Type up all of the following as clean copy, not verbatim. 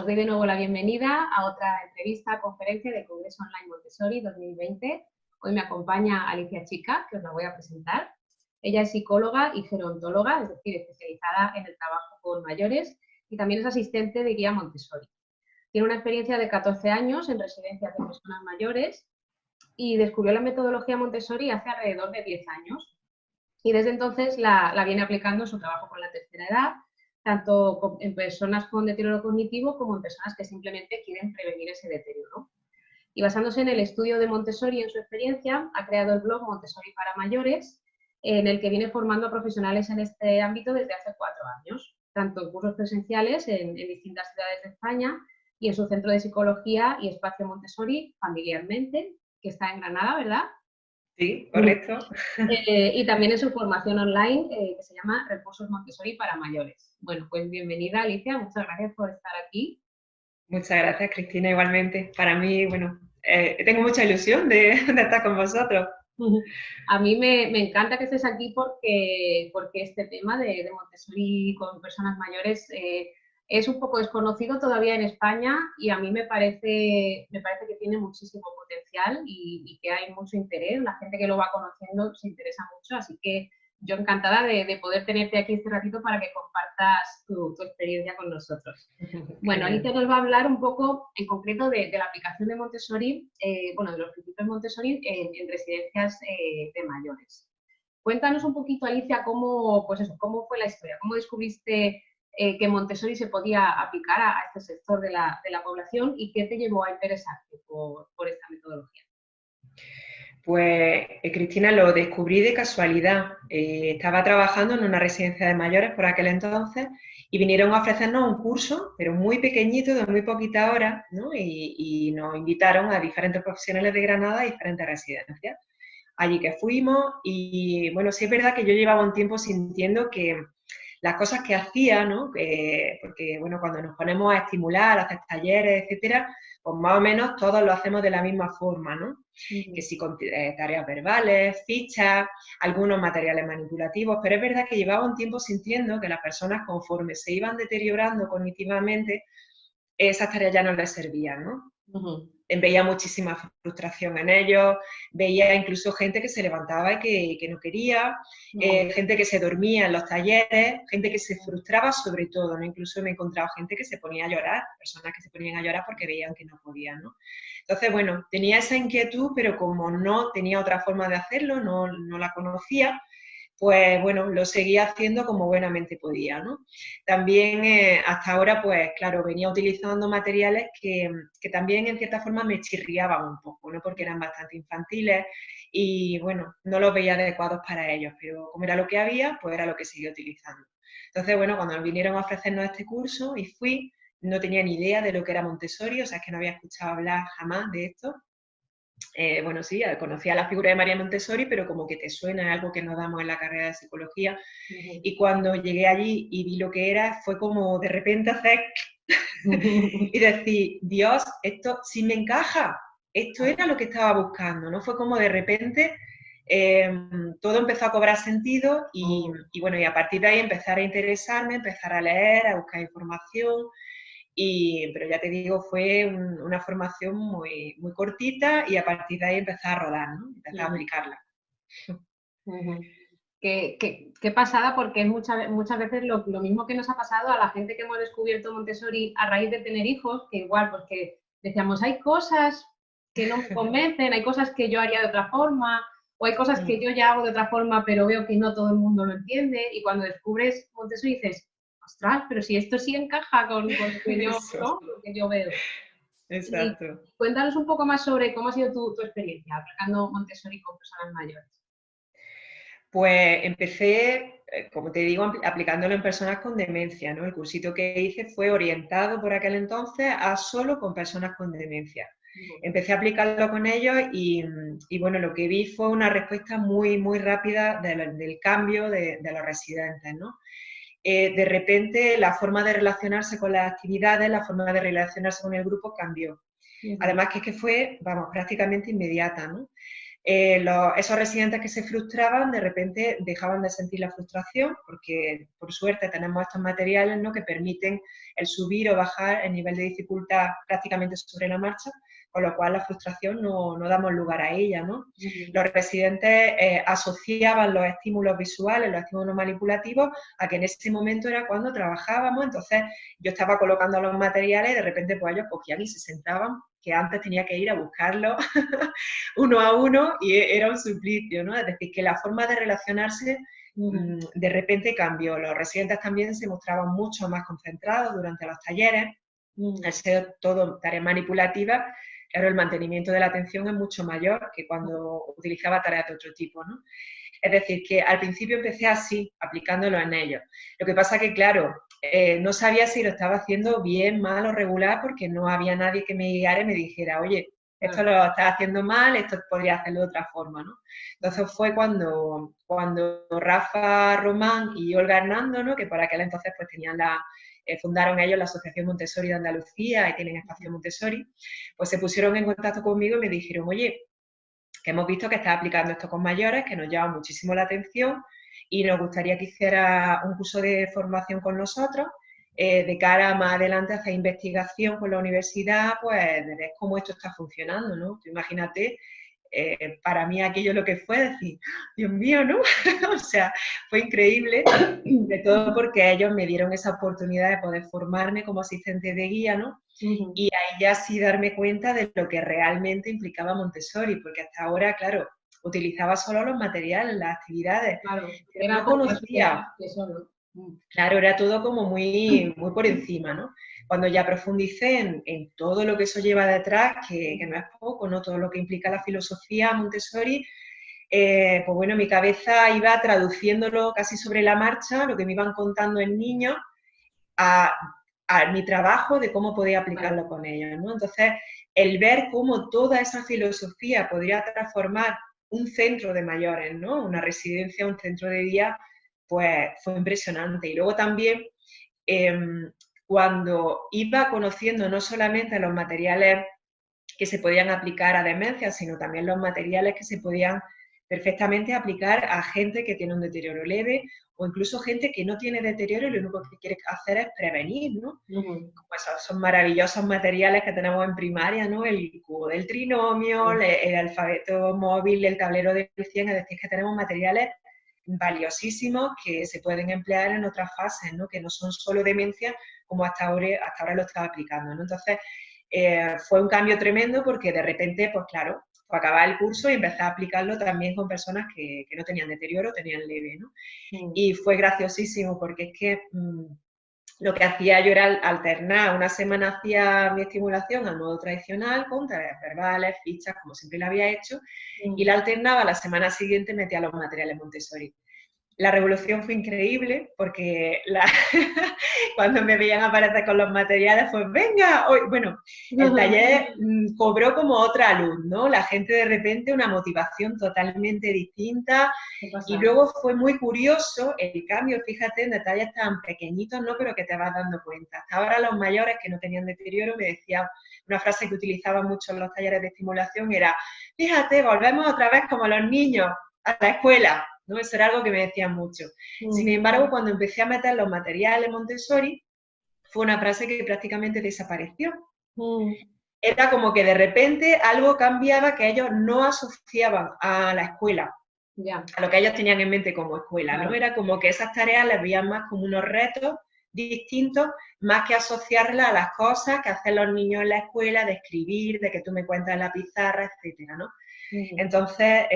os doy de nuevo la bienvenida a otra entrevista, conferencia del Congreso Online Montessori 2020. Hoy me acompaña Alicia Chica, que os la voy a presentar. Ella es psicóloga y gerontóloga, es decir, especializada en el trabajo con mayores, y también es asistente de guía Montessori. Tiene una experiencia de 14 años en residencias de personas mayores y descubrió la metodología Montessori hace alrededor de 10 años. Y desde entonces la viene aplicando en su trabajo con la tercera edad, tanto en personas con deterioro cognitivo como en personas que simplemente quieren prevenir ese deterioro. Y basándose en el estudio de Montessori y en su experiencia, ha creado el blog Montessori para mayores, en el que viene formando a profesionales en este ámbito desde hace 4 años, tanto en cursos presenciales en distintas ciudades de España y en su centro de psicología y espacio Montessori, Familiarmente, que está en Granada, ¿verdad? Sí, correcto. Y también en su formación online, que se llama Recursos Montessori para mayores. Bueno, pues bienvenida, Alicia, muchas gracias por estar aquí. Muchas gracias, Cristina, igualmente. Para mí, bueno, tengo mucha ilusión de estar con vosotros. A mí me encanta que estés aquí porque este tema de Montessori con personas mayores es un poco desconocido todavía en España y a mí me parece que tiene muchísimo potencial y que hay mucho interés. La gente que lo va conociendo se interesa mucho, así que yo encantada de poder tenerte aquí este ratito para que compartas tu experiencia con nosotros. Bueno, Alicia nos va a hablar un poco en concreto de la aplicación de Montessori, bueno, de los principios Montessori en residencias de mayores. Cuéntanos un poquito, Alicia, cómo fue la historia, cómo descubriste que Montessori se podía aplicar a este sector de la población y qué te llevó a interesarte por esta metodología. Pues, Cristina, lo descubrí de casualidad. Estaba trabajando en una residencia de mayores por aquel entonces y vinieron a ofrecernos un curso, pero muy pequeñito, de muy poquitas horas, ¿no? Y nos invitaron a diferentes profesionales de Granada a diferentes residencias. Allí que fuimos y, bueno, sí es verdad que yo llevaba un tiempo sintiendo que las cosas que hacía, ¿no? Porque, bueno, cuando nos ponemos a estimular, a hacer talleres, etcétera, pues más o menos todos lo hacemos de la misma forma, ¿no? Que si con tareas verbales, fichas, algunos materiales manipulativos, pero es verdad que llevaba un tiempo sintiendo que las personas, conforme se iban deteriorando cognitivamente, esas tareas ya no les servían, ¿no? Veía muchísima frustración en ellos, veía incluso gente que se levantaba y que no quería, gente que se dormía en los talleres, gente que se frustraba sobre todo, ¿no? Incluso me he encontrado gente que se ponía a llorar, personas que se ponían a llorar porque veían que no podían, ¿no? Entonces, bueno, tenía esa inquietud, pero como no tenía otra forma de hacerlo, no la conocía, pues bueno, lo seguía haciendo como buenamente podía, ¿no? También hasta ahora, pues claro, venía utilizando materiales que también en cierta forma me chirriaban un poco, ¿no? Porque eran bastante infantiles y bueno, no los veía adecuados para ellos, pero como era lo que había, pues era lo que seguía utilizando. Entonces, bueno, cuando vinieron a ofrecernos este curso y fui, no tenía ni idea de lo que era Montessori, o sea, es que no había escuchado hablar jamás de esto. Bueno, sí, conocía la figura de María Montessori, pero como que te suena algo que nos damos en la carrera de psicología. Y cuando llegué allí y vi lo que era, fue como de repente hacer y decir, Dios, esto sí me encaja, esto era lo que estaba buscando, ¿no? Fue como de repente todo empezó a cobrar sentido y bueno, y a partir de ahí empezar a interesarme, empezar a leer, a buscar información. Pero ya te digo, fue una formación muy, muy cortita y a partir de ahí empecé a rodar, ¿no? Empecé a aplicarla. Qué pasada, porque es muchas veces lo mismo que nos ha pasado a la gente que hemos descubierto Montessori a raíz de tener hijos, que igual, pues que decíamos, hay cosas que no me convencen, hay cosas que yo haría de otra forma, o hay cosas que yo ya hago de otra forma, pero veo que no todo el mundo lo entiende, y cuando descubres Montessori dices, ostras, pero si esto sí encaja con lo que yo, ¿no? Lo que yo veo. Exacto. Y cuéntanos un poco más sobre cómo ha sido tu experiencia aplicando Montessori con personas mayores. Pues empecé, como te digo, aplicándolo en personas con demencia, ¿no? El cursito que hice fue orientado por aquel entonces a solo con personas con demencia. Empecé a aplicarlo con ellos y bueno, lo que vi fue una respuesta muy, muy rápida del cambio de los residentes, ¿no? De repente la forma de relacionarse con las actividades, la forma de relacionarse con el grupo cambió. Además que fue, vamos, prácticamente inmediata, ¿no? esos residentes que se frustraban, de repente dejaban de sentir la frustración, porque por suerte tenemos estos materiales, ¿no?, que permiten el subir o bajar el nivel de dificultad prácticamente sobre la marcha, con lo cual la frustración no damos lugar a ella, ¿no? Los residentes asociaban los estímulos visuales, los estímulos manipulativos, a que en ese momento era cuando trabajábamos. Entonces yo estaba colocando los materiales y de repente pues ellos cogían y se sentaban, que antes tenía que ir a buscarlos uno a uno y era un suplicio, ¿no? Es decir, que la forma de relacionarse de repente cambió. Los residentes también se mostraban mucho más concentrados durante los talleres, al ser todo tareas manipulativas. Claro, el mantenimiento de la atención es mucho mayor que cuando utilizaba tareas de otro tipo, ¿no? Es decir, que al principio empecé así, aplicándolo en ellos. Lo que pasa que, claro, no sabía si lo estaba haciendo bien, mal o regular, porque no había nadie que me guiara y me dijera, oye, esto lo estás haciendo mal, esto podría hacerlo de otra forma, ¿no? Entonces fue cuando Rafa Román y Olga Hernando, ¿no?, que por aquel entonces pues tenían fundaron ellos la Asociación Montessori de Andalucía y tienen Espacio Montessori, pues se pusieron en contacto conmigo y me dijeron, oye, que hemos visto que estás aplicando esto con mayores, que nos llama muchísimo la atención y nos gustaría que hiciera un curso de formación con nosotros, de cara a más adelante a hacer investigación con la universidad, pues de ver cómo esto está funcionando, ¿no? Tú imagínate, para mí aquello lo que fue decir, Dios mío, ¿no? O sea, fue increíble, de todo porque ellos me dieron esa oportunidad de poder formarme como asistente de guía, ¿no? Y ahí ya sí darme cuenta de lo que realmente implicaba Montessori, porque hasta ahora, claro, utilizaba solo los materiales, las actividades, Claro, pero era no como más conocía. que solo. Claro, era todo como muy, muy por encima, ¿no? Cuando ya profundicé en todo lo que eso lleva detrás, que no es poco, ¿no? Todo lo que implica la filosofía Montessori, pues bueno, mi cabeza iba traduciéndolo casi sobre la marcha, lo que me iban contando en niños, a mi trabajo de cómo podía aplicarlo con ellos, ¿no? Entonces, el ver cómo toda esa filosofía podría transformar un centro de mayores, ¿no?, una residencia, un centro de día, pues fue impresionante. Y luego también, cuando iba conociendo no solamente los materiales que se podían aplicar a demencia, sino también los materiales que se podían perfectamente aplicar a gente que tiene un deterioro leve o incluso gente que no tiene deterioro y lo único que quiere hacer es prevenir, ¿no? Como esos maravillosos materiales que tenemos en primaria, ¿no? El cubo del trinomio, el alfabeto móvil, el tablero del 100, es decir, que tenemos materiales valiosísimos que se pueden emplear en otras fases, ¿no?, que no son solo demencia, como hasta ahora lo estaba aplicando, ¿no? Entonces, fue un cambio tremendo porque de repente, pues claro, fue acabar el curso y empecé a aplicarlo también con personas que no tenían deterioro, tenían leve, ¿no? Y fue graciosísimo porque es que lo que hacía yo era alternar. Una semana hacía mi estimulación al modo tradicional, con tareas verbales, fichas, como siempre la había hecho, y la alternaba, la semana siguiente metía los materiales Montessori. La revolución fue increíble porque cuando me veían aparecer con los materiales, pues venga, hoy, bueno, el taller cobró como otra luz, ¿no? La gente de repente una motivación totalmente distinta y luego fue muy curioso el cambio, fíjate, en detalles tan pequeñitos, ¿no?, pero que te vas dando cuenta. Hasta ahora los mayores que no tenían deterioro me decían, una frase que utilizaban mucho en los talleres de estimulación era, fíjate, volvemos otra vez como los niños a la escuela, ¿no? Eso era algo que me decían mucho. Sin embargo, cuando empecé a meter los materiales Montessori, fue una frase que prácticamente desapareció. Era como que de repente algo cambiaba que ellos no asociaban a la escuela, a lo que ellos tenían en mente como escuela, ¿no? Era como que esas tareas les veían más como unos retos distintos, más que asociarlas a las cosas que hacen los niños en la escuela, de escribir, de que tú me cuentas en la pizarra, etcétera, ¿no? Entonces,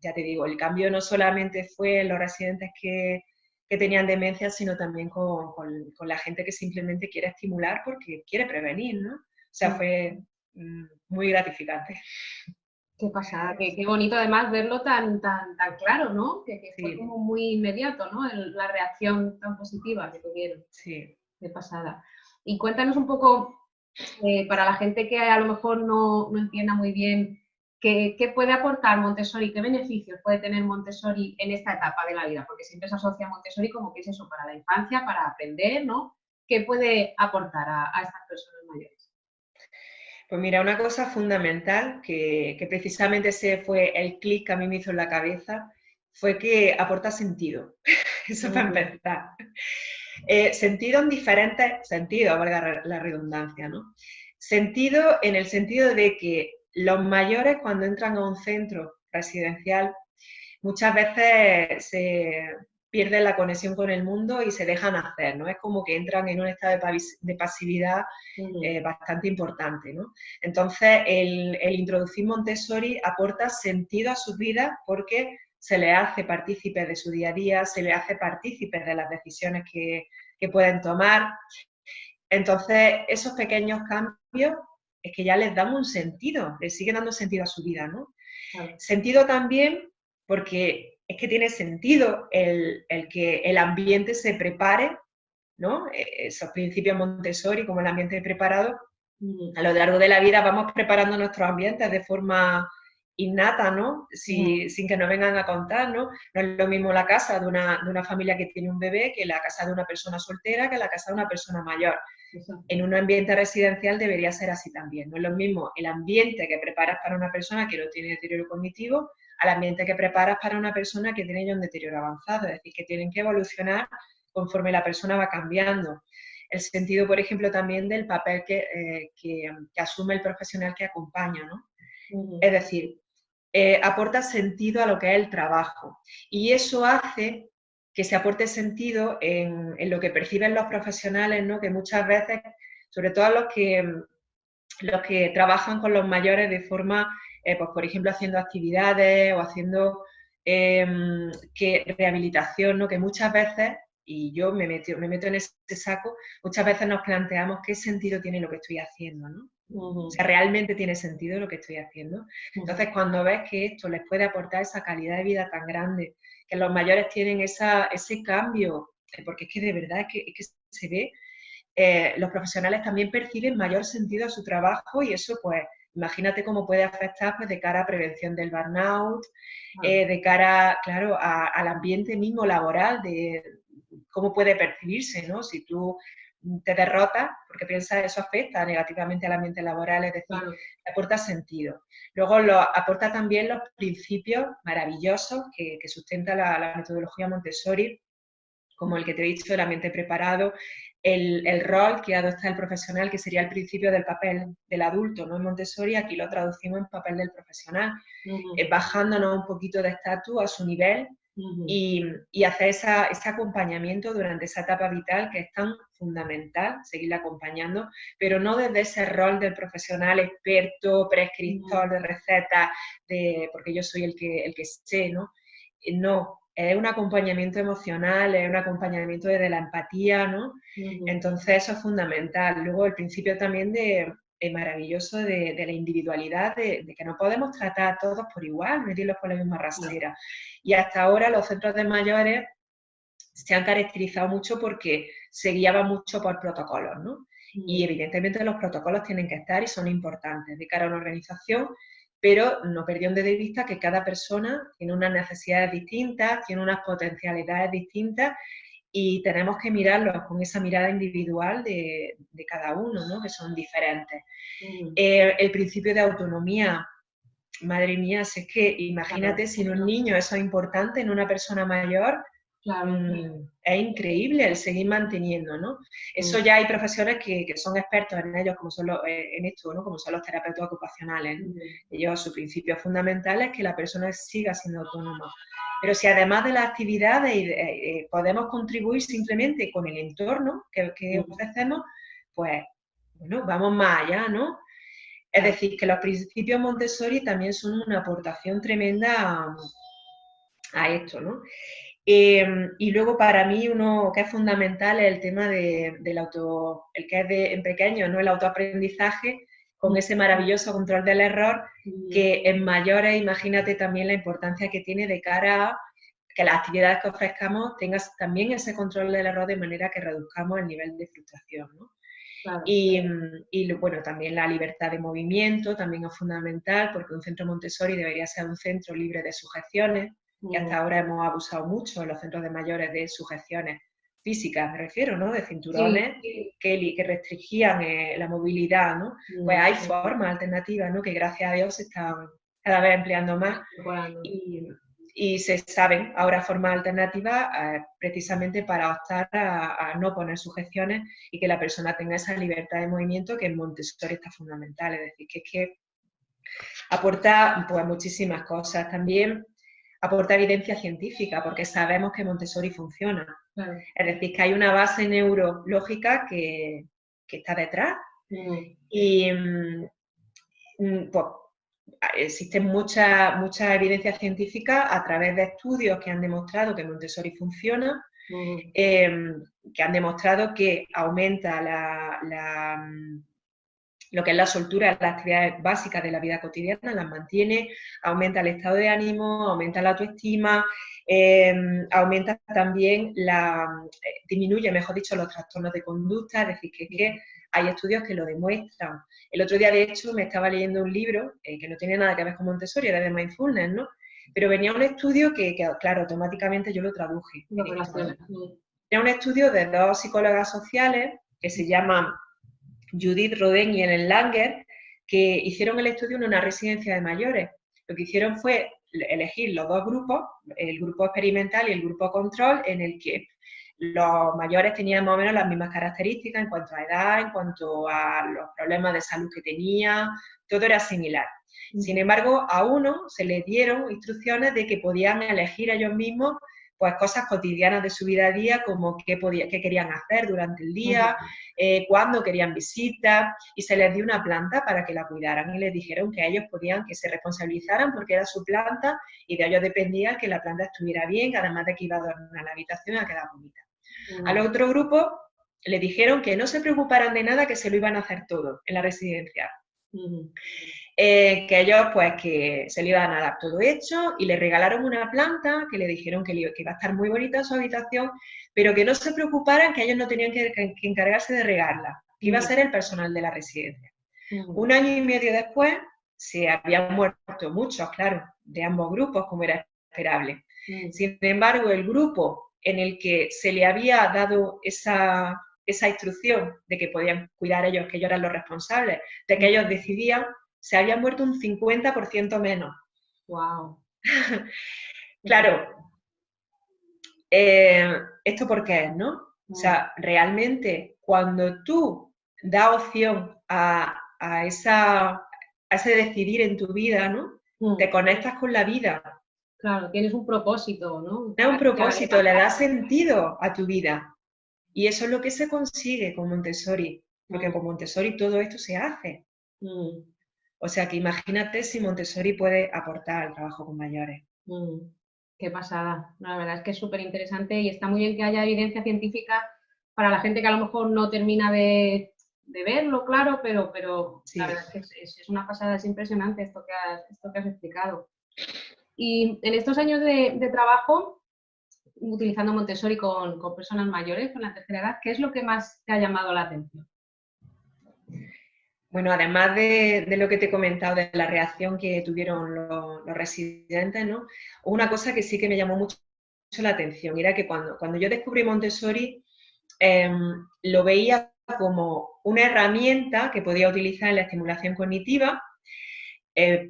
ya te digo, el cambio no solamente fue en los residentes que tenían demencia, sino también con la gente que simplemente quiere estimular porque quiere prevenir, ¿no? O sea, fue muy gratificante. Qué pasada, qué bonito además verlo tan claro, ¿no? Que fue Sí. como muy inmediato, ¿no? La reacción tan positiva que tuvieron. Sí. Qué pasada. Y cuéntanos un poco, para la gente que a lo mejor no entienda muy bien, ¿qué puede aportar Montessori? ¿Qué beneficios puede tener Montessori en esta etapa de la vida? Porque siempre se asocia a Montessori como que es eso, para la infancia, para aprender, ¿no? ¿Qué puede aportar a estas personas mayores? Pues mira, una cosa fundamental que precisamente ese fue el clic que a mí me hizo en la cabeza, fue que aporta sentido. Eso para empezar. Sentido en diferentes sentidos, valga la redundancia, ¿no? Sentido en el sentido de que los mayores cuando entran a un centro residencial muchas veces se pierden la conexión con el mundo y se dejan hacer, ¿no? Es como que entran en un estado de pasividad bastante importante, ¿no? Entonces, el introducir Montessori aporta sentido a sus vidas porque se les hace partícipes de su día a día, se les hace partícipes de las decisiones que pueden tomar. Entonces, esos pequeños cambios es que ya les dan un sentido, les siguen dando sentido a su vida, ¿no? Claro. Sentido también porque es que tiene sentido el que el ambiente se prepare, ¿no? Esos principios Montessori, como el ambiente preparado, a lo largo de la vida vamos preparando nuestros ambientes de forma innata, ¿no? Sin que nos vengan a contar, ¿no? No es lo mismo la casa de una familia que tiene un bebé que la casa de una persona soltera que la casa de una persona mayor. Exacto. En un ambiente residencial debería ser así también. No es lo mismo el ambiente que preparas para una persona que no tiene deterioro cognitivo al ambiente que preparas para una persona que tiene ya un deterioro avanzado. Es decir, que tienen que evolucionar conforme la persona va cambiando. El sentido, por ejemplo, también del papel que asume el profesional que acompaña, ¿no? Es decir, aporta sentido a lo que es el trabajo. Y eso hace que se aporte sentido en lo que perciben los profesionales, ¿no? Que muchas veces, sobre todo los que trabajan con los mayores de forma, pues por ejemplo, haciendo actividades o haciendo rehabilitación, ¿no? Que muchas veces, y yo me meto en ese saco, muchas veces nos planteamos qué sentido tiene lo que estoy haciendo, ¿no? O sea, ¿realmente tiene sentido lo que estoy haciendo? Entonces, cuando ves que esto les puede aportar esa calidad de vida tan grande, que los mayores tienen ese cambio, porque es que de verdad es que se ve, los profesionales también perciben mayor sentido a su trabajo y eso, pues, imagínate cómo puede afectar pues, de cara a prevención del burnout, de cara, claro, al ambiente mismo laboral, de cómo puede percibirse, ¿no? Si tú te derrotas, porque piensas eso afecta negativamente al ambiente laboral, es decir, Claro. aporta sentido. Luego aporta también los principios maravillosos que sustenta la metodología Montessori, como el que te he dicho, el ambiente preparado, el rol que adopta el profesional, que sería el principio del papel del adulto, ¿no? En Montessori aquí lo traducimos en papel del profesional, bajándonos un poquito de estatus a su nivel, y hacer ese acompañamiento durante esa etapa vital que es tan fundamental, seguirla acompañando, pero no desde ese rol del profesional experto, prescriptor de recetas, porque yo soy el que sé, ¿no? No, es un acompañamiento emocional, es un acompañamiento desde la empatía, ¿no? Entonces eso es fundamental. Luego el principio también maravilloso de la individualidad, de que no podemos tratar a todos por igual, medirlos por la misma rasera. Y hasta ahora los centros de mayores se han caracterizado mucho porque se guiaban mucho por protocolos, ¿no? Y evidentemente los protocolos tienen que estar y son importantes de cara a una organización, pero no perdiendo de vista que cada persona tiene unas necesidades distintas, tiene unas potencialidades distintas y tenemos que mirarlos con esa mirada individual de cada uno, ¿no? Que son diferentes. El principio de autonomía, madre mía, si es que imagínate si en un niño eso es importante, en una persona mayor, es increíble el seguir manteniendo, ¿no? Eso ya hay profesores que son expertos en ellos, como son en esto, ¿no? Como son los terapeutas ocupacionales, ¿no? Ellos, su principio fundamental es que la persona siga siendo autónoma. Pero si además de las actividades podemos contribuir simplemente con el entorno que ofrecemos, pues, bueno, vamos más allá, ¿no? Es decir, que los principios Montessori también son una aportación tremenda a esto, ¿no? Y luego para mí uno que es fundamental es el tema del el que es en pequeño, ¿no? El autoaprendizaje con ese maravilloso control del error que en mayores, imagínate también la importancia que tiene de cara a que las actividades que ofrezcamos tengan también ese control del error de manera que reduzcamos el nivel de frustración, ¿no? Claro. Y bueno, también la libertad de movimiento también es fundamental porque un centro Montessori debería ser un centro libre de sujeciones, que hasta ahora hemos abusado mucho en los centros de mayores de sujeciones físicas, me refiero, ¿no? De cinturones Sí. que restringían la movilidad, ¿no? Pues hay formas alternativas, ¿no? Que gracias a Dios se están cada vez empleando más y se saben ahora formas alternativas precisamente para optar a no poner sujeciones y que la persona tenga esa libertad de movimiento que en Montessori está fundamental. Es decir, que es que aporta pues muchísimas cosas. También aporta evidencia científica, porque sabemos que Montessori funciona. Claro. Es decir, que hay una base neurológica que está detrás y pues, existe mucha evidencia científica a través de estudios que han demostrado que Montessori funciona, que han demostrado que aumenta lo que es la soltura, las actividades básicas de la vida cotidiana, las mantiene, aumenta el estado de ánimo, aumenta la autoestima, aumenta también disminuye, mejor dicho, los trastornos de conducta, es decir, que hay estudios que lo demuestran. El otro día, de hecho, me estaba leyendo un libro que no tiene nada que ver con Montessori, era de mindfulness, ¿no? Pero venía un estudio que claro, automáticamente yo lo traduje. Era un estudio de dos psicólogas sociales que se llaman Judith Rodin y Ellen Langer, que hicieron el estudio en una residencia de mayores. Lo que hicieron fue elegir los dos grupos, el grupo experimental y el grupo control, en el que los mayores tenían más o menos las mismas características en cuanto a edad, en cuanto a los problemas de salud que tenían, todo era similar. Sin embargo, a uno se les dieron instrucciones de que podían elegir ellos mismos pues cosas cotidianas de su vida a día, como qué querían hacer durante el día, cuándo querían visitas, y se les dio una planta para que la cuidaran y les dijeron que ellos podían, que se responsabilizaran porque era su planta y de ellos dependía que la planta estuviera bien, además de que iba a adornar la habitación y a quedar bonita. Al otro grupo le dijeron que no se preocuparan de nada, que se lo iban a hacer todo en la residencia. Que ellos pues que se le iban a dar todo hecho y le regalaron una planta que le dijeron que iba a estar muy bonita en su habitación, pero que no se preocuparan, que ellos no tenían que encargarse de regarla, que iba a ser el personal de la residencia. Un año y medio después se habían muerto muchos, claro, de ambos grupos, como era esperable. Sin embargo, el grupo en el que se le había dado esa instrucción de que podían cuidar ellos, que ellos eran los responsables, de que ellos decidían, se habían muerto un 50% menos. ¡Wow! Claro, ¿esto por qué es, no? O sea, realmente cuando tú das opción a ese decidir en tu vida, ¿no? Te conectas con la vida. Claro, tienes un propósito, ¿no? Tienes un propósito, le das sentido a tu vida. Y eso es lo que se consigue con Montessori, porque con Montessori todo esto se hace. O sea que imagínate si Montessori puede aportar al trabajo con mayores. Qué pasada. La verdad es que es súper interesante y está muy bien que haya evidencia científica para la gente que a lo mejor no termina de verlo, claro, pero sí. La verdad es que es una pasada, es impresionante esto que has explicado. Y en estos años de trabajo, utilizando Montessori con personas mayores, con la tercera edad, ¿qué es lo que más te ha llamado la atención? Bueno, además de lo que te he comentado, de la reacción que tuvieron los residentes, ¿no? Una cosa que sí que me llamó mucho la atención era que cuando yo descubrí Montessori, lo veía como una herramienta que podía utilizar en la estimulación cognitiva,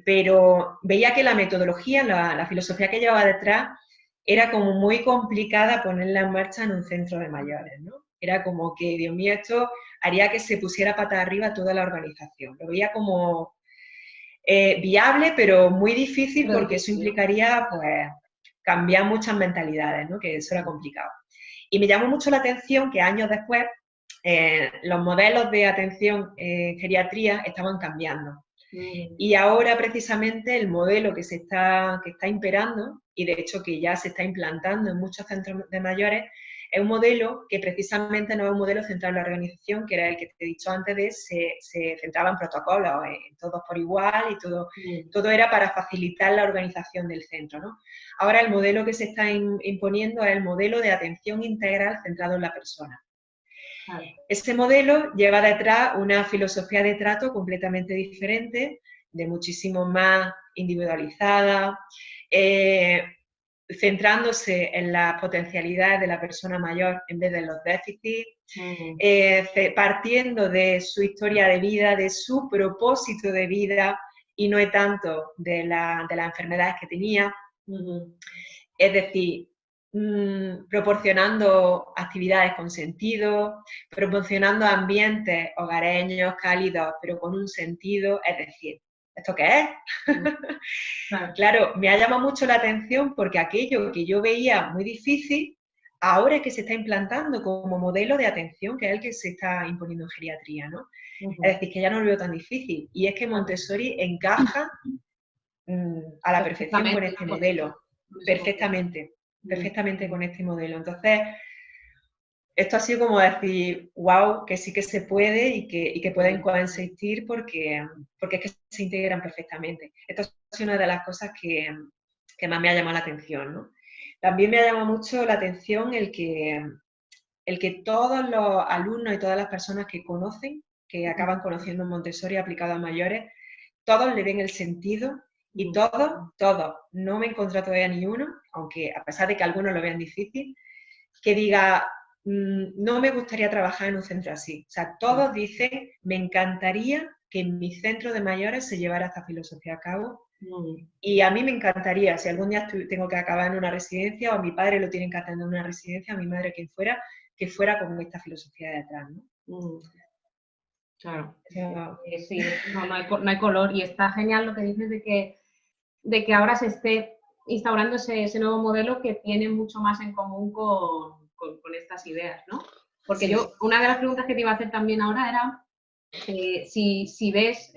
pero veía que la metodología, la filosofía que llevaba detrás, era como muy complicada ponerla en marcha en un centro de mayores, ¿no? Era como que, Dios mío, esto haría que se pusiera patas arriba toda la organización. Lo veía como viable, pero muy difícil porque eso implicaría, pues, cambiar muchas mentalidades, ¿no? Que eso era complicado. Y me llamó mucho la atención que años después los modelos de atención en geriatría estaban cambiando. Y ahora precisamente el modelo que está imperando, y de hecho que ya se está implantando en muchos centros de mayores, es un modelo que precisamente no es un modelo centrado en la organización, que era el que te he dicho antes, se centraba en protocolos, en todos por igual, y todo era para facilitar la organización del centro, ¿no? Ahora el modelo que se está imponiendo es el modelo de atención integral centrado en la persona. Este modelo lleva detrás una filosofía de trato completamente diferente, de muchísimo más individualizada, centrándose en las potencialidades de la persona mayor en vez de los déficits, partiendo de su historia de vida, de su propósito de vida y no tanto de las enfermedades que tenía. Es decir, proporcionando actividades con sentido, proporcionando ambientes hogareños, cálidos, pero con un sentido, es decir, ¿esto qué es? Claro, me ha llamado mucho la atención porque aquello que yo veía muy difícil, ahora es que se está implantando como modelo de atención, que es el que se está imponiendo en geriatría, ¿no? Es decir, que ya no lo veo tan difícil. Y es que Montessori encaja a la perfección con este modelo. Perfectamente con este modelo. Entonces, esto ha sido como decir, wow, que sí que se puede y que pueden coexistir porque es que se integran perfectamente. Esto ha sido una de las cosas que más me ha llamado la atención, ¿no? También me ha llamado mucho la atención el que todos los alumnos y todas las personas que conocen, que acaban conociendo Montessori aplicado a mayores, todos le ven el sentido y todos, no me he encontrado todavía ni uno, aunque a pesar de que algunos lo vean difícil, que diga, no me gustaría trabajar en un centro así. O sea, todos dicen, me encantaría que en mi centro de mayores se llevara esta filosofía a cabo. Y a mí me encantaría, si algún día tengo que acabar en una residencia o a mi padre lo tienen que atender en una residencia, a mi madre quien fuera, que fuera con esta filosofía de atrás, ¿no? Claro, sí, no hay color y está genial lo que dices de que ahora se esté instaurando ese nuevo modelo que tiene mucho más en común con estas ideas, ¿no? Porque sí. Una de las preguntas que te iba a hacer también ahora era si ves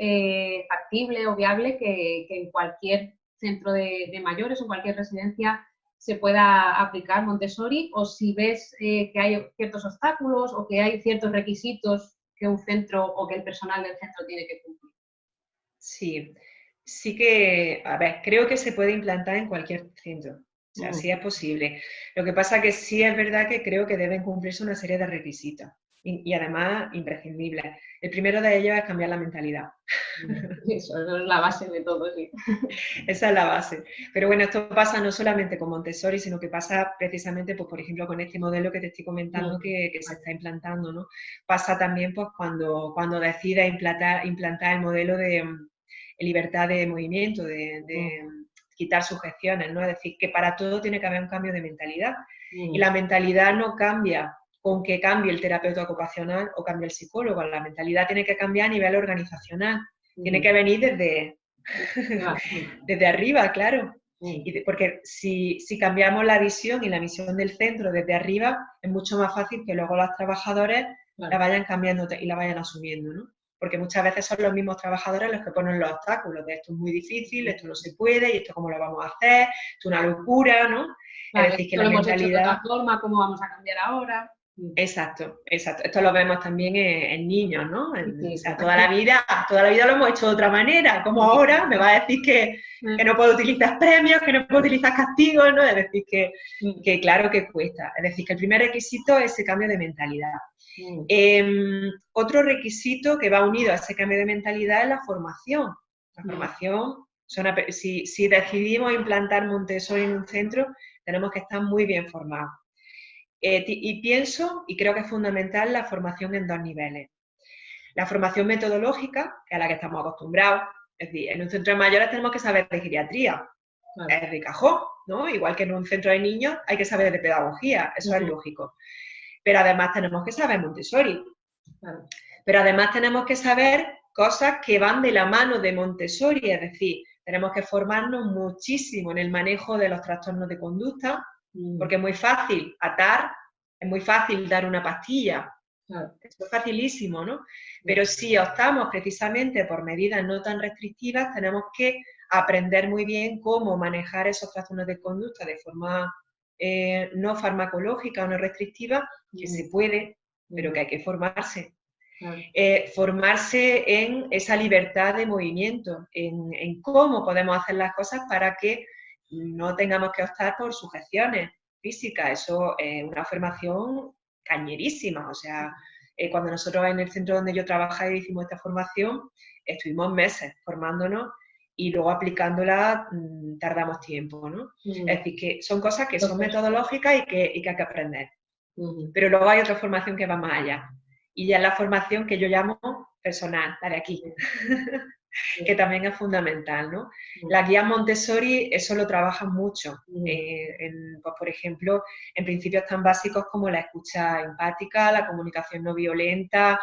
factible o viable que en cualquier centro de mayores o cualquier residencia se pueda aplicar Montessori, o si ves que hay ciertos obstáculos o que hay ciertos requisitos que un centro o que el personal del centro tiene que cumplir. Sí que, a ver, creo que se puede implantar en cualquier centro, o sea, sí es posible. Lo que pasa que sí es verdad que creo que deben cumplirse una serie de requisitos y además imprescindibles. El primero de ellos es cambiar la mentalidad. Eso es la base de todo, sí. Esa es la base. Pero bueno, esto pasa no solamente con Montessori, sino que pasa precisamente, pues, por ejemplo, con este modelo que te estoy comentando que se está implantando, ¿no? Pasa también pues, cuando decides implantar el modelo de libertad de movimiento, de quitar sujeciones, ¿no? Es decir, que para todo tiene que haber un cambio de mentalidad. Y la mentalidad no cambia con que cambie el terapeuta ocupacional o cambie el psicólogo. La mentalidad tiene que cambiar a nivel organizacional. Tiene que venir desde arriba, claro. Porque si cambiamos la visión y la misión del centro desde arriba, es mucho más fácil que luego los trabajadores la vayan cambiando y la vayan asumiendo, ¿no? Porque muchas veces son los mismos trabajadores los que ponen los obstáculos de esto es muy difícil, esto no se puede, y esto cómo lo vamos a hacer, esto es una locura, ¿no? Claro, es decir, que la mentalidad... hemos hecho de otra forma, ¿cómo vamos a cambiar ahora? Exacto. Esto lo vemos también en niños, ¿no? O sea, toda la vida lo hemos hecho de otra manera. Como ahora me va a decir que no puedo utilizar premios, que no puedo utilizar castigos, ¿no? Es decir, que claro que cuesta. Es decir, que el primer requisito es ese cambio de mentalidad. Otro requisito que va unido a ese cambio de mentalidad es la formación. La formación, si decidimos implantar Montessori en un centro, tenemos que estar muy bien formados. Y pienso, y creo que es fundamental, la formación en dos niveles. La formación metodológica, que es a la que estamos acostumbrados, es decir, en un centro de mayores tenemos que saber de geriatría, es de cajón, ¿no? Igual que en un centro de niños hay que saber de pedagogía, eso es lógico. Pero además tenemos que saber Montessori. Pero además tenemos que saber cosas que van de la mano de Montessori, es decir, tenemos que formarnos muchísimo en el manejo de los trastornos de conducta, porque es muy fácil atar, es muy fácil dar una pastilla, eso es facilísimo, ¿no? Pero si optamos precisamente por medidas no tan restrictivas, tenemos que aprender muy bien cómo manejar esos trastornos de conducta de forma no farmacológica o no restrictiva, que se puede, pero que hay que formarse. Formarse en esa libertad de movimiento, en cómo podemos hacer las cosas para que no tengamos que optar por sujeciones físicas. Eso es una formación cañerísima. O sea, cuando nosotros en el centro donde yo trabajaba y hicimos esta formación, estuvimos meses formándonos y luego aplicándola tardamos tiempo, ¿no? Es decir, que son cosas que son metodológicas y que hay que aprender. Pero luego hay otra formación que va más allá. Y ya es la formación que yo llamo personal, la de aquí, que también es fundamental, ¿no? Las guías Montessori eso lo trabajan mucho. Pues, por ejemplo, en principios tan básicos como la escucha empática, la comunicación no violenta.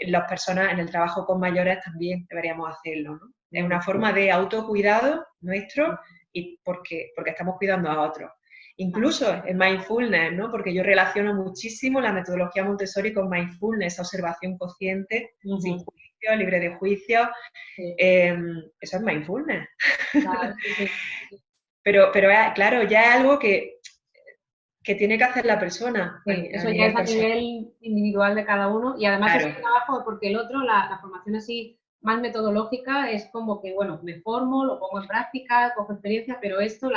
Las personas en el trabajo con mayores también deberíamos hacerlo, ¿no? Es una forma de autocuidado nuestro y porque estamos cuidando a otros. Incluso el mindfulness, ¿no? Porque yo relaciono muchísimo la metodología Montessori con mindfulness, observación consciente, sin juicio, libre de juicio. Eso es mindfulness. Claro. Pero claro, ya es algo que tiene que hacer la persona. Sí, eso ya es a nivel individual de cada uno y además es un trabajo porque el otro, la formación así más metodológica es como que, bueno, me formo, lo pongo en práctica, cojo experiencia, pero esto,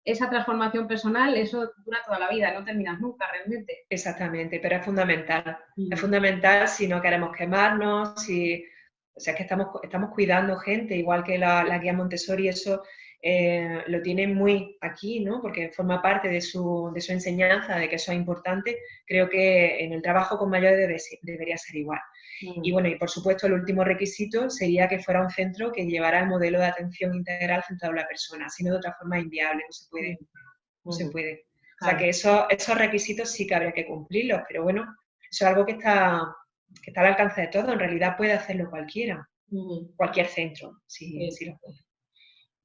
esa transformación personal, eso dura toda la vida, no terminas nunca realmente. Exactamente, pero es fundamental. Es fundamental si no queremos quemarnos, o sea, es que estamos cuidando gente, igual que la guía Montessori, eso lo tiene muy aquí, ¿no? Porque forma parte de su enseñanza, de que eso es importante. Creo que en el trabajo con mayores debería ser igual. Y bueno, y por supuesto el último requisito sería que fuera un centro que llevara el modelo de atención integral centrado en la persona, si no de otra forma es inviable, no se puede. No se puede. O sea que esos requisitos sí que habría que cumplirlos, pero bueno, eso es algo que está al alcance de todos. En realidad puede hacerlo cualquiera, cualquier centro, sí lo puede.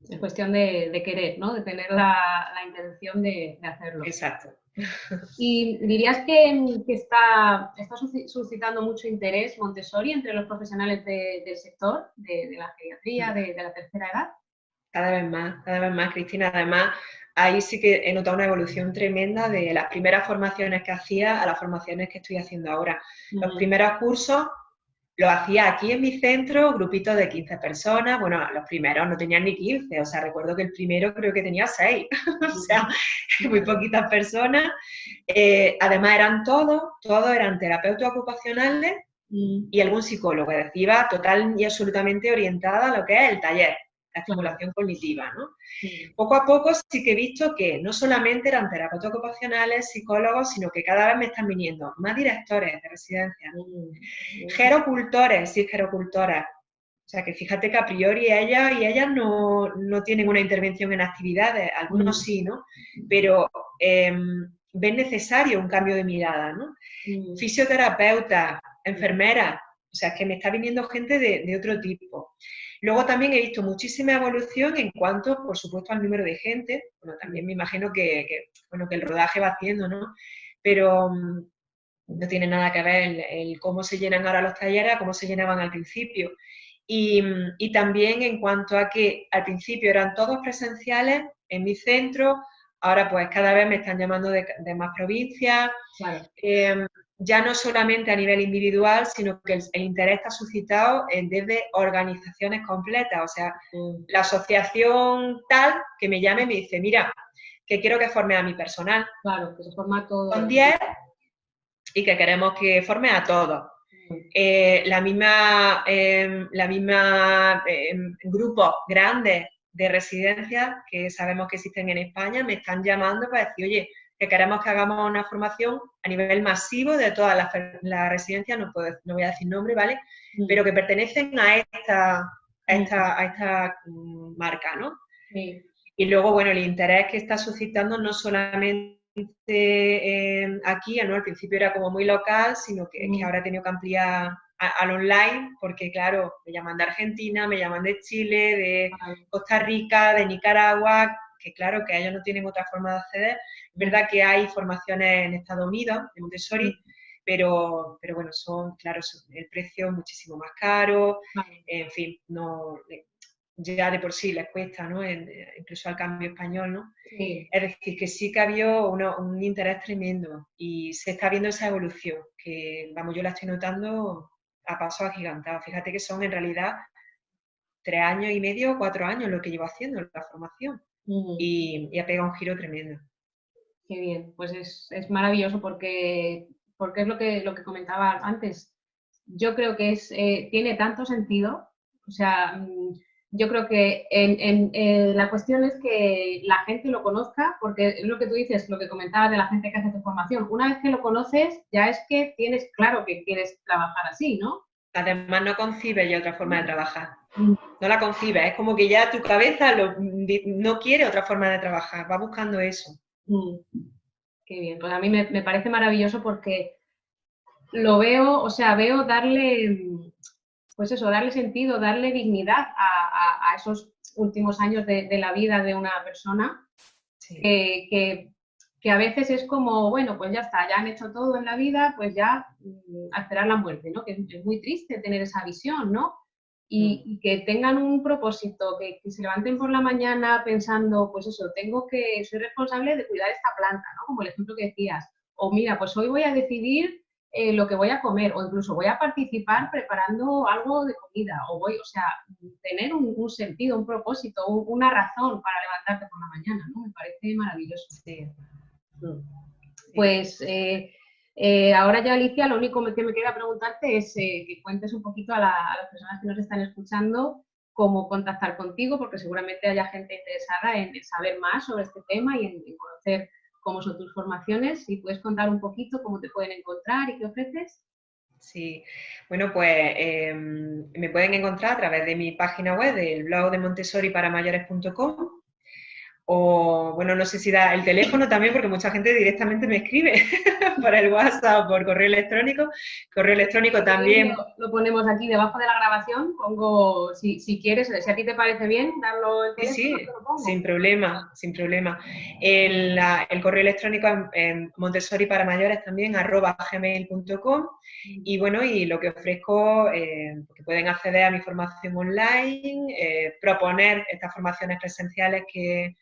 Es cuestión de querer, ¿no? De tener la intención de hacerlo. Exacto. ¿Y dirías que está suscitando mucho interés Montessori entre los profesionales del sector, de la geriatría, de la tercera edad? Cada vez más, Cristina. Además, ahí sí que he notado una evolución tremenda de las primeras formaciones que hacía a las formaciones que estoy haciendo ahora. Los primeros cursos los hacía aquí en mi centro, grupitos de 15 personas. Bueno, los primeros no tenían ni 15, o sea, recuerdo que el primero creo que tenía 6, o sea, muy poquitas personas. Además eran todos eran terapeutas ocupacionales y algún psicólogo, es decir, iba total y absolutamente orientada a lo que es el taller, la estimulación cognitiva, ¿no? Poco a poco sí que he visto que no solamente eran terapeutas ocupacionales, psicólogos, sino que cada vez me están viniendo más directores de residencia, gerocultores, sí, gerocultoras. O sea, que fíjate que a priori ellas no tienen una intervención en actividades, algunos sí, ¿no? Pero ven necesario un cambio de mirada, ¿no? Fisioterapeutas, enfermeras, o sea, que me está viniendo gente de otro tipo. Luego también he visto muchísima evolución en cuanto, por supuesto, al número de gente. Bueno, también me imagino que el rodaje va haciendo, ¿no? Pero no tiene nada que ver el cómo se llenan ahora los talleres a cómo se llenaban al principio. Y también en cuanto a que al principio eran todos presenciales en mi centro, ahora pues cada vez me están llamando de más provincias. Claro. Ya no solamente a nivel individual, sino que el interés está suscitado desde organizaciones completas. O sea, la asociación tal que me llame y me dice, mira, que quiero que forme a mi personal. Claro, que se forma todo. Con 10 y que queremos que forme a todos. La misma grupos grandes de residencias que sabemos que existen en España me están llamando para decir, oye, que queremos que hagamos una formación a nivel masivo de todas las residencias, no voy a decir nombre, ¿vale? Pero que pertenecen a esta marca, ¿no? Sí. Y luego, bueno, el interés que está suscitando no solamente aquí, ¿no? Al principio era como muy local, sino que ahora he tenido que ampliar al online, porque claro, me llaman de Argentina, me llaman de Chile, de Costa Rica, de Nicaragua, que claro, que ellos no tienen otra forma de acceder. Es verdad que hay formaciones en Estados Unidos, de Montessori, pero bueno, el precio es muchísimo más caro, en fin, no... ya de por sí les cuesta, ¿no? Incluso al cambio español, ¿no? Sí. Es decir, que sí que ha habido un interés tremendo y se está viendo esa evolución, que, vamos, yo la estoy notando a pasos agigantados. Fíjate que son en realidad 3 años y medio, 4 años lo que llevo haciendo la formación y ha pegado un giro tremendo. Qué bien, pues es maravilloso porque es lo que comentaba antes. Yo creo que tiene tanto sentido. O O sea, yo creo que la cuestión es que la gente lo conozca, porque es lo que tú dices, lo que comentabas de la gente que hace tu formación. Una vez que lo conoces, ya es que tienes claro que quieres trabajar así, ¿no? Además, no concibes ya otra forma de trabajar. No la concibes, es como que ya tu cabeza no quiere otra forma de trabajar, va buscando eso. Qué bien, pues a mí me parece maravilloso porque lo veo, o sea, veo darle, pues eso, darle sentido, darle dignidad a esos últimos años de la vida de una persona, Sí. que a veces es como, bueno, pues ya está, ya han hecho todo en la vida, pues ya a esperar la muerte, ¿no? Que es muy triste tener esa visión, ¿no? Y que tengan un propósito, que se levanten por la mañana pensando, pues eso, soy responsable de cuidar esta planta, ¿no? Como el ejemplo que decías. O mira, pues hoy voy a decidir lo que voy a comer, o incluso voy a participar preparando algo de comida, o sea, tener un sentido, un propósito, una razón para levantarte por la mañana, ¿no? Me parece maravilloso. Sí. Pues ahora ya, Alicia, lo único que me queda preguntarte es que cuentes un poquito a las personas que nos están escuchando cómo contactar contigo, porque seguramente haya gente interesada en saber más sobre este tema y en conocer cómo son tus formaciones. Si puedes contar un poquito cómo te pueden encontrar y qué ofreces. Sí, bueno, pues me pueden encontrar a través de mi página web, del blog de montessoriparamayores.com. O, bueno, no sé si da el teléfono también, porque mucha gente directamente me escribe por el WhatsApp o por correo electrónico. Correo electrónico también. Lo ponemos aquí debajo de la grabación. Pongo, si quieres, si a ti te parece bien, darlo el teléfono. Sí, sin problema, sin problema. El correo electrónico en Montessori para mayores también, @gmail.com. Y bueno, y lo que ofrezco, que pueden acceder a mi formación online, proponer estas formaciones presenciales que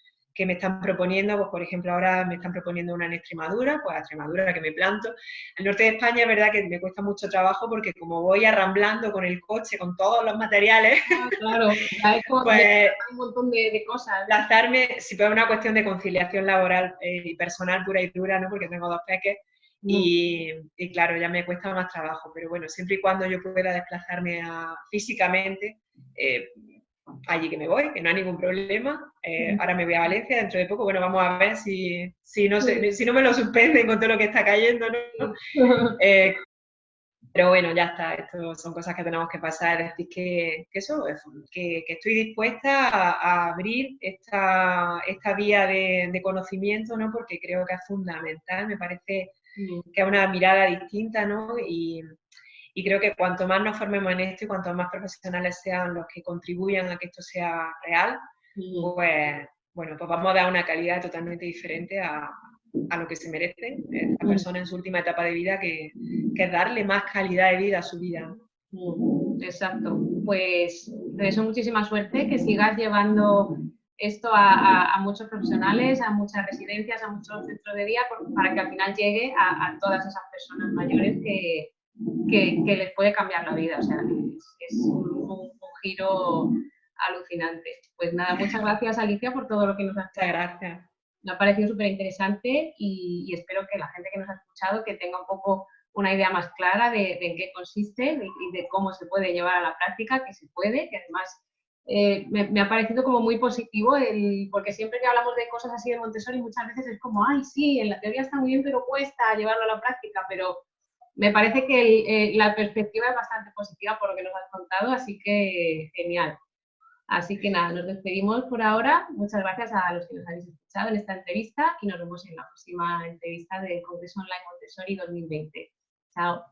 me están proponiendo, pues por ejemplo ahora me están proponiendo una en Extremadura, pues a Extremadura que me planto. Al norte de España es verdad que me cuesta mucho trabajo porque como voy arramblando con el coche, con todos los materiales, claro, pues un montón de cosas. Lanzarme, si fue una cuestión de conciliación laboral y personal pura y dura, ¿no? Porque tengo 2 peques y claro, ya me cuesta más trabajo, pero bueno, siempre y cuando yo pueda desplazarme físicamente, allí que me voy, que no hay ningún problema. Ahora me voy a Valencia dentro de poco, bueno, vamos a ver si no me lo suspenden con todo lo que está cayendo, ¿no? Pero bueno, ya está, esto son cosas que tenemos que pasar, es decir, que estoy dispuesta a abrir esta vía de conocimiento, ¿no? Porque creo que es fundamental, me parece que es una mirada distinta, ¿no? Y creo que cuanto más nos formemos en esto y cuanto más profesionales sean los que contribuyan a que esto sea real, pues bueno, pues vamos a dar una calidad totalmente diferente a lo que se merecen esta persona en su última etapa de vida, que es darle más calidad de vida a su vida. Exacto. Pues te deseo muchísima suerte, que sigas llevando esto a muchos profesionales, a muchas residencias, a muchos centros de día, para que al final llegue a todas esas personas mayores que les puede cambiar la vida. O sea, es un giro alucinante. Pues nada, muchas gracias, Alicia, por todo lo que nos has dicho. Muchas gracias. Me ha parecido súper interesante y espero que la gente que nos ha escuchado que tenga un poco una idea más clara de en qué consiste y de cómo se puede llevar a la práctica, que se puede, que además me ha parecido como muy positivo, porque siempre que hablamos de cosas así de Montessori muchas veces es como, ay, sí, en la teoría está muy bien, pero cuesta llevarlo a la práctica, pero me parece que la perspectiva es bastante positiva por lo que nos has contado, así que genial. Así que nada, nos despedimos por ahora. Muchas gracias a los que nos habéis escuchado en esta entrevista y nos vemos en la próxima entrevista del Congreso Online Montessori 2020. Chao.